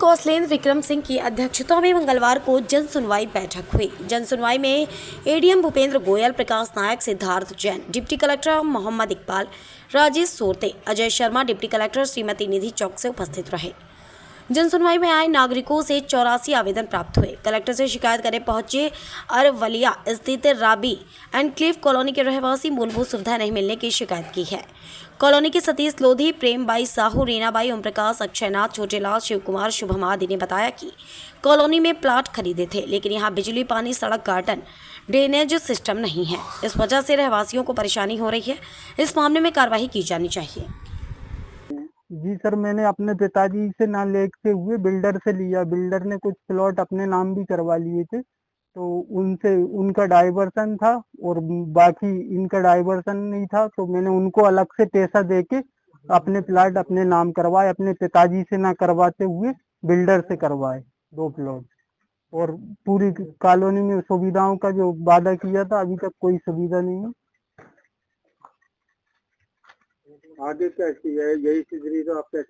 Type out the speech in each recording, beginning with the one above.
कौशलेंद्र विक्रम सिंह की अध्यक्षता में मंगलवार को जन सुनवाई बैठक हुई। जन सुनवाई में ADM Bhupendra Goyal, Prakash Nayak, Siddharth Jain, deputy collector Mohammad Iqbal, Rajesh Sorte, Ajay Sharma, deputy collector Shrimati Nidhi Chouk से उपस्थित रहे। जन सुनवाई में आए नागरिकों से 84 आवेदन प्राप्त हुए। कलेक्टर से शिकायत करने पहुंचे अरवलिया स्थित राबी एनक्लेव कॉलोनी के रहवासी मूलभूत सुविधाएं नहीं मिलने की शिकायत की है। कॉलोनी के सतीश लोधी, प्रेमबाई साहू, रीनाबाई, ओम प्रकाश, अक्षयनाथ, छोटेलाल, शिव कुमार, शुभम आदि ने बताया कि कॉलोनी में प्लाट खरीदे थे, लेकिन यहाँ बिजली, पानी, सड़क, गार्डन, ड्रेनेज सिस्टम नहीं है। इस वजह से रहवासियों को परेशानी हो रही है। इस मामले में कार्रवाई की जानी चाहिए। जी सर, मैंने अपने पिताजी से ना लेते हुए बिल्डर से लिया। बिल्डर ने कुछ प्लॉट अपने नाम भी करवा लिए थे, तो उनसे उनका डाइवर्सन था और बाकी इनका डाइवर्सन नहीं था, तो मैंने उनको अलग से पैसा देके अपने प्लॉट अपने नाम करवाए। अपने पिताजी से ना करवाते हुए बिल्डर से करवाए 2 प्लॉट। और पूरी कॉलोनी में सुविधाओं का जो वादा किया था, अभी तक कोई सुविधा नहीं है। आगे क्या है, यही सुधरी तो आप क्या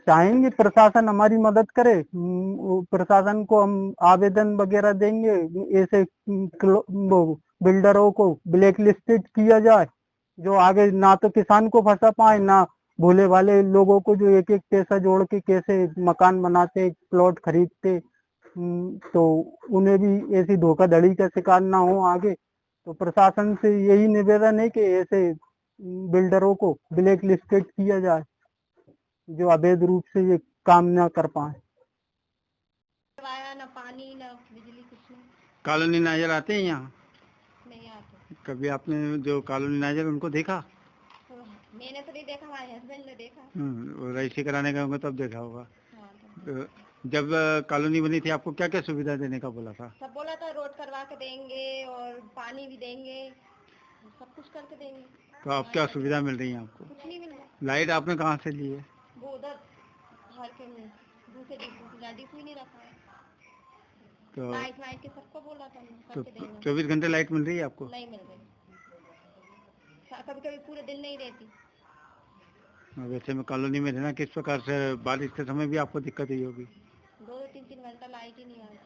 चाहेंगे प्रशासन हमारी मदद करे। प्रशासन को हम आवेदन वगैरह देंगे, ऐसे बिल्डरों को ब्लैक लिस्टेड किया जाए, जो आगे ना तो किसान को फंसा पाए, ना भोले वाले लोगों को जो एक एक पैसा जोड़ के कैसे मकान बनाते, प्लॉट खरीदते, तो उन्हें भी ऐसी धोखाधड़ी का शिकार ना हो आगे। तो प्रशासन से यही निवेदन है कि ऐसे बिल्डरों को ब्लैक लिस्टेड किया जाए, जो अवैध रूप से ये काम न कर पाए। ना पानी ना बिजली, कुछ नहीं। कॉलोनी नाजर आते हैं यहाँ? नहीं आते। कभी आपने जो कॉलोनी नाजर उनको देखा? तो मैंने तो नहीं देखा, हमारे हस्बैंड ने देखा। वो रजिस्ट्री कराने का होगा तब देखा होगा। हाँ, तो जब कॉलोनी बनी थी आपको क्या क्या सुविधा देने का बोला था? सब बोला था रोड करवा के देंगे और पानी भी देंगे, सब कुछ करके देंगे। तो अब क्या सुविधा मिल रही है आपको? कुछ नहीं मिल रहा। लाइट आपने कहाँ से ली है? वो उधर घर के में दूसरे डिपो ही नहीं रखा है। तो लाइट के सबको बोला था करके देंगे। 24 घंटे लाइट मिल रही है आपको? नहीं मिल रही, कभी कभी पूरे दिन नहीं रहती। वैसे में कॉलोनी में रहना किस प्रकार से, बारिश के समय भी आपको दिक्कत ही होगी? 2-3 घंटा लाइट ही नहीं आती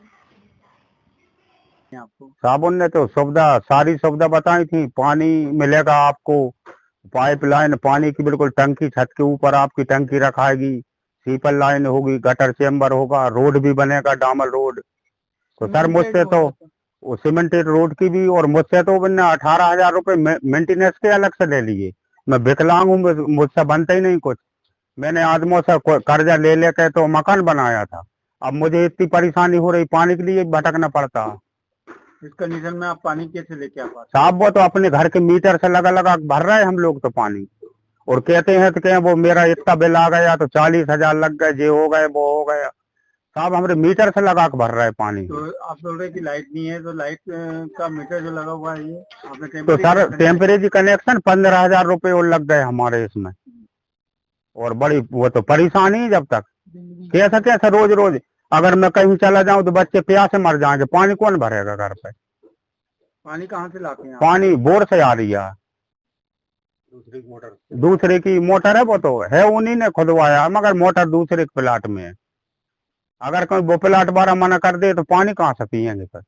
आपको। साबुन ने तो सुविधा, सारी सुविधा बताई थी। पानी मिलेगा आपको, पाइपलाइन, पानी की बिल्कुल टंकी, छत के ऊपर आपकी टंकी रखाएगी, सीपल लाइन होगी, गटर चेम्बर होगा, रोड भी बनेगा, डामर रोड। तो सर मुझसे तो वो सीमेंटेड रोड की भी, और मुझसे तो मैंने 18,000 रुपए मेंटेनेंस के अलग से ले लिए। मैं विकलांग हूँ, मुझसे बनता ही नहीं कुछ। मैंने आदमों से कर्जा ले लेकर तो मकान बनाया था। अब मुझे इतनी परेशानी हो रही, पानी के लिए भटकना पड़ता। इस कंडीशन में आप पानी कैसे लेके आ पाते? साहब वो तो अपने घर के मीटर से लगा लगा भर रहे हैं हम लोग तो पानी, और कहते हैं तो क्या वो मेरा इतना बिल आ गया तो 40,000 लग गए, ये हो गए वो हो गया। साहब हमारे मीटर से लगा के भर रहे हैं पानी। तो आप बोल रहे हैं कि लाइट नहीं है, तो लाइट का मीटर जो लगा हुआ है ये आपने तो सर टेम्परेरी कनेक्शन 15,000 रुपए और लग गए हमारे इसमें, और बड़ी वो तो परेशानी जब तक कैसा रोज रोज अगर मैं कहीं चला जाऊं तो बच्चे प्यासे मर जाएंगे। पानी कौन भरेगा घर पे? पानी कहाँ से लाते हैं? पानी बोर से आ रही है, दूसरे की मोटर है, वो तो है उन्हीं ने खुदवाया, मगर मोटर दूसरे के प्लाट में है। अगर कोई वो प्लाट बारा मना कर दे तो पानी कहाँ से पियेंगे फिर?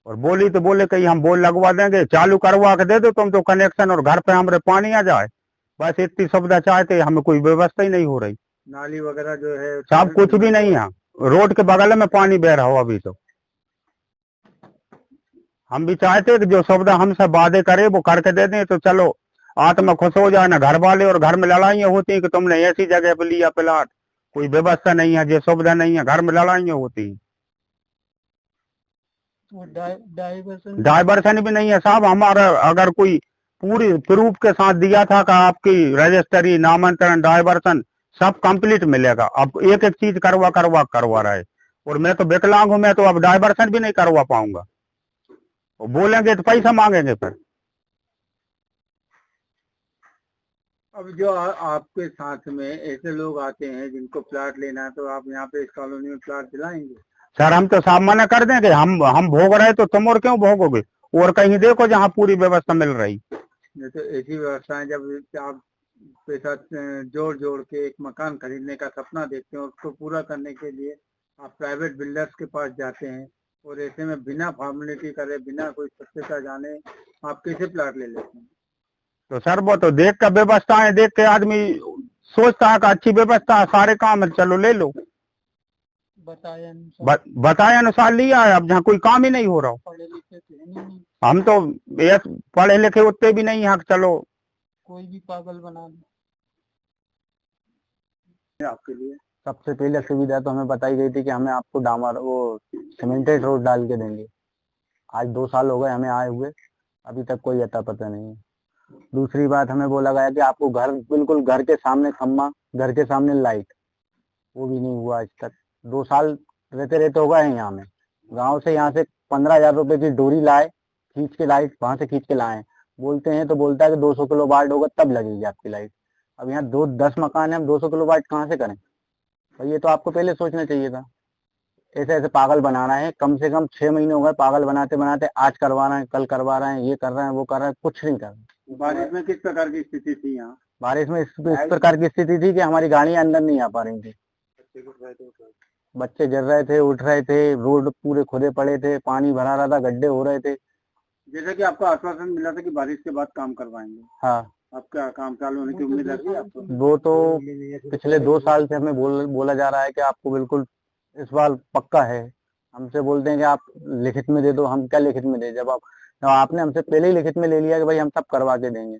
और बोली तो बोले कहीं हम बोल लगवा देंगे, चालू करवा के दे दो तुम तो कनेक्शन, और घर पे हमारे पानी आ जाए। बस इतनी सुविधा चाहते, हमें कोई व्यवस्था ही नहीं हो रही। नाली वगैरह जो है साहब कुछ भी नहीं है, रोड के बगल में पानी बह रहा हो अभी तो। हम भी चाहते कि जो सुविधा हमसे वादे करे वो करके दे दें तो चलो आत्मा खुश हो जाए ना, घर वाले। और घर में लड़ाइयाँ होती हैं कि तुमने ऐसी जगह पे लिया प्लाट, कोई व्यवस्था नहीं है, जो सुविधा नहीं है, घर में लड़ाइयाँ होती हैं। डाइवर्सन भी नहीं है साहब हमारा। अगर कोई पूरी प्रूफ के साथ दिया था कि आपकी रजिस्ट्री, नामांतरण, डाइवर्सन सब कंप्लीट मिलेगा, अब एक एक चीज करवा रहे। और मैं तो विकलांग हूं, मैं तो अब डाइवर्सन भी नहीं करवा पाऊंगा। बोलेंगे तो पैसा मांगेंगे फिर। अब जो आपके साथ में ऐसे लोग आते हैं जिनको प्लाट लेना है, तो आप यहाँ पे इस कॉलोनी में प्लाट दिलाएंगे? सर हम तो साफ मना कर देंगे, हम भोग रहे तो तुम और क्यों भोगोगे? और कहीं देखो जहाँ पूरी व्यवस्था मिल रही। तो ऐसी व्यवस्थाएं जब आप पैसा जोड़ जोड़ के एक मकान खरीदने का सपना देखते हैं और उसको पूरा करने के लिए आप प्राइवेट बिल्डर्स के पास जाते हैं और ऐसे में बिना फॉर्मेलिटी करे, बिना कोई सत्यता जाने आप कैसे प्लाट ले लेते हैं? तो सर वो तो देख कर व्यवस्थाएं देख के आदमी सोचता है कि अच्छी व्यवस्था है, सारे काम है, चलो ले लो। बताए अनुसार लिया है। अब जहाँ कोई काम ही नहीं हो रहा हो, पढ़े लिखे तो है नहीं, हम तो पढ़े लिखे उतने भी नहीं है कि चलो कोई भी पागल बना दे। आपके लिए सबसे पहले सुविधा तो हमें बताई गई थी कि हमें आपको डामर वो सीमेंटेड रोड डाल के देंगे। आज 2 साल हो गए हमें आए हुए, अभी तक कोई अता पता नहीं है। दूसरी बात हमें बोला गया कि आपको घर बिल्कुल घर के सामने खम्मा, घर के सामने लाइट, वो भी नहीं हुआ आज तक। 2 साल रहते रहते हो गए हैं यहाँ में। गाँव से यहाँ से 15,000 रुपए की डोरी लाए, खींच के लाइट वहां से खींच के लाए। बोलते हैं तो बोलता है कि 200 किलो वाट होगा तब लगेगी आपकी लाइट। अब यहाँ 10 मकान है, हम 200 किलो वाट कहाँ से करें भाई? ये तो आपको पहले सोचना चाहिए था। ऐसे ऐसे पागल बनाना है, कम से कम 6 महीने हो गए पागल बनाते बनाते। आज करवा रहे हैं, कल करवा रहे हैं, ये कर रहे हैं, वो कर रहे हैं, कुछ नहीं कर रहे। बारिश में किस प्रकार की स्थिति थी यहाँ? बारिश में इस प्रकार की स्थिति थी कि हमारी गाड़ियां अंदर नहीं आ पा रही थी। बच्चे गिर रहे थे, उठ रहे थे, रोड पूरे खुदे पड़े थे, पानी भरा रहा था, गड्ढे हो रहे थे। जैसे कि आपको आश्वासन मिला था कि बारिश के बाद काम करवाएंगे, हाँ, आपका काम चालू होने की उम्मीद रखी आपको? वो तो पिछले 2 साल से हमें बोला जा रहा है कि आपको बिल्कुल इस बार पक्का है। हमसे बोलते हैं कि आप लिखित में दे दो। हम क्या लिखित में दे, जब आपने हमसे पहले ही लिखित में ले लिया कि भाई हम सब करवा के देंगे।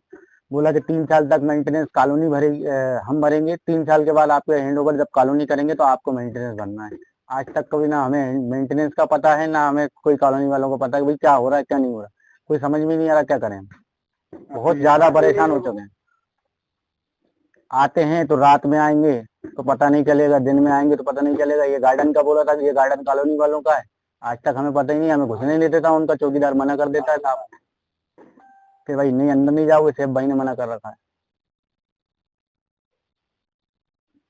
बोला कि 3 साल तक मेंटेनेंस कॉलोनी भरेगी, हम भरेंगे। 3 साल के बाद आपके हैंड ओवर जब कॉलोनी करेंगे तो आपको मेंटेनेंस भरना है। आज तक कभी ना हमें मेंटेनेंस का पता है, ना हमें कोई कॉलोनी वालों को पता है कि भाई क्या हो रहा है क्या नहीं हो रहा। कोई समझ में नहीं आ रहा क्या करें। बहुत ज्यादा परेशान हो चुके हैं। आते हैं तो रात में आएंगे तो पता नहीं चलेगा, दिन में आएंगे तो पता नहीं चलेगा। ये गार्डन का बोला था कि ये गार्डन कॉलोनी वालों का है, आज तक हमें पता ही नहीं। हमें घुसने नहीं देता, उनका चौकीदार मना कर देता है साहब कि भाई नहीं अंदर नहीं जाओगे, सेफ भाई ने मना कर रखा है।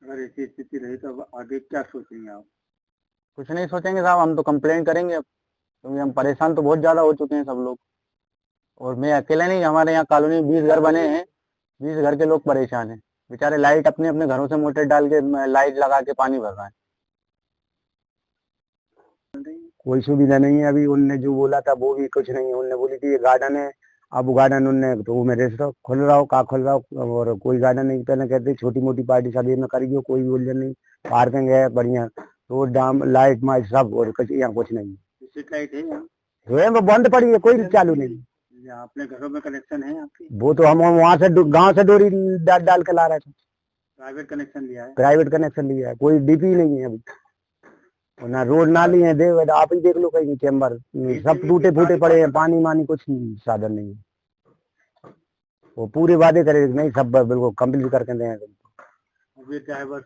अगर ऐसी स्थिति रही तो अब आगे क्या सोचेंगे आप? कुछ नहीं सोचेंगे साहब, हम तो कंप्लेंट करेंगे अब, क्योंकि हम परेशान तो बहुत ज्यादा हो चुके हैं सब लोग। और मैं अकेला नहीं, हमारे यहाँ कॉलोनी 20 घर बने हैं, 20 घर के लोग परेशान हैं बेचारे। लाइट अपने अपने घरों से मोटर डाल के लाइट लगा के पानी भर रहा है। कोई सुविधा नहीं है। अभी उनने जो बोला था वो भी कुछ नहीं है। उनने बोली थी ये गार्डन है, अब वो गार्डन उनने तो वो मेरे से खुल रहा हो का खुल रहा हो, और कोई गार्डन नहीं। पहले कहते छोटी मोटी पार्टी शादी में करेगी, कोई उलझन नहीं। पार्किंग है बढ़िया, रोड डाम लाइट माइट सब, और यहाँ कुछ नहीं स्ट्रीट लाइट है यहाँ? है। वो बंद पड़ी है, कोई चालू नहीं। यहाँ अपने घरों में कनेक्शन है आपकी? वो तो हम वहाँ से गांव से डोरी डाल के ला रहे थे। प्राइवेट कनेक्शन लिया है? प्राइवेट कनेक्शन लिया है, कोई डीपी नहीं है अभी। और ना रोड नाली है, देख आप ही देख लो कहीं चैम्बर सब टूटे फूटे पड़े हैं, पानी मानी कुछ साधन नहीं है। वो पूरे वादे करे नहीं, सब बिल्कुल कंप्लीट करके दें।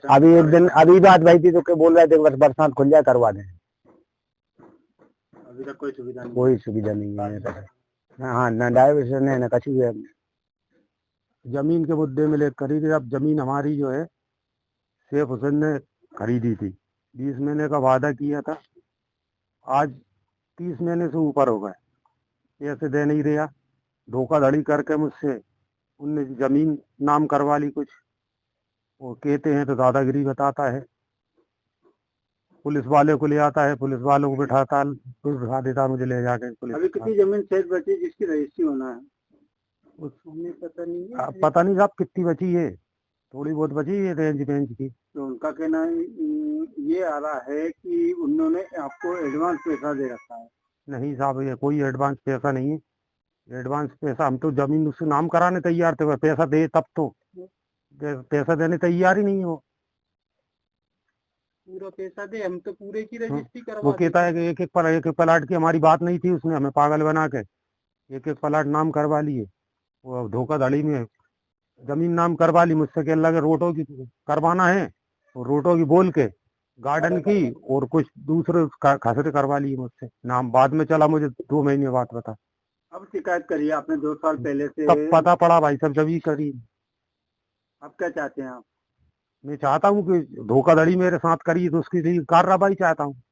अभी एक दिन अभी बात भाई थी तो क्या बोल रहे थे बस बरसात खुल जाए करवा दें। अभी तक कोई सुविधा नहीं? कोई सुविधा नहीं है। हाँ, ना डाइवर्सन है ना कछु है। जमीन के मुद्दे में ले खरीदी। अब जमीन हमारी जो है शेख हुसैन ने खरीदी थी, 20 महीने का वादा किया था, आज 30 महीने से ऊपर हो गए, ऐसे दे नहीं रहा। धोखाधड़ी करके मुझसे उनने जमीन नाम करवा ली कुछ, वो कहते हैं तो दादागिरी बताता है। पुलिस वाले को ले आता है, पुलिस वालों को बिठा देता मुझे ले जाके पुलिस। अभी कितनी जमीन शेष बची जिसकी रजिस्ट्री होना है? उसमें पता नहीं है। पता नहीं साहब कितनी बची है, थोड़ी बहुत बची है रेंज की। तो उनका कहना ये आ रहा है कि उन्होंने आपको एडवांस पैसा दे रखा है। नहीं साहब, ये कोई एडवांस पैसा नहीं है। एडवांस पैसा हम तो जमीन उससे नाम कराने तैयार थे, पैसा दे तब तो, पैसा देने तैयार ही नहीं हो। पूरा पैसा दे, हम तो पूरे की रजिस्ट्री करवा। वो कहता है कि एक प्लाट की हमारी बात नहीं थी, उसने हमें पागल बना के एक प्लाट नाम करवा लिए। वो धोखाधड़ी में जमीन नाम करवा ली मुझसे, कह लगे रोटो की करवाना है, और रोटो की बोल के गार्डन की और कुछ दूसरे खसरे करवा लिए मुझसे नाम। बाद में चला मुझे 2 महीने बाद पता। अब शिकायत करिए आपने 2 साल पहले से? तब पता पड़ा भाई सब जब ही करी। अब क्या चाहते हैं आप? मैं चाहता हूँ कि धोखाधड़ी मेरे साथ करी तो उसकी कार्रवाई चाहता हूँ।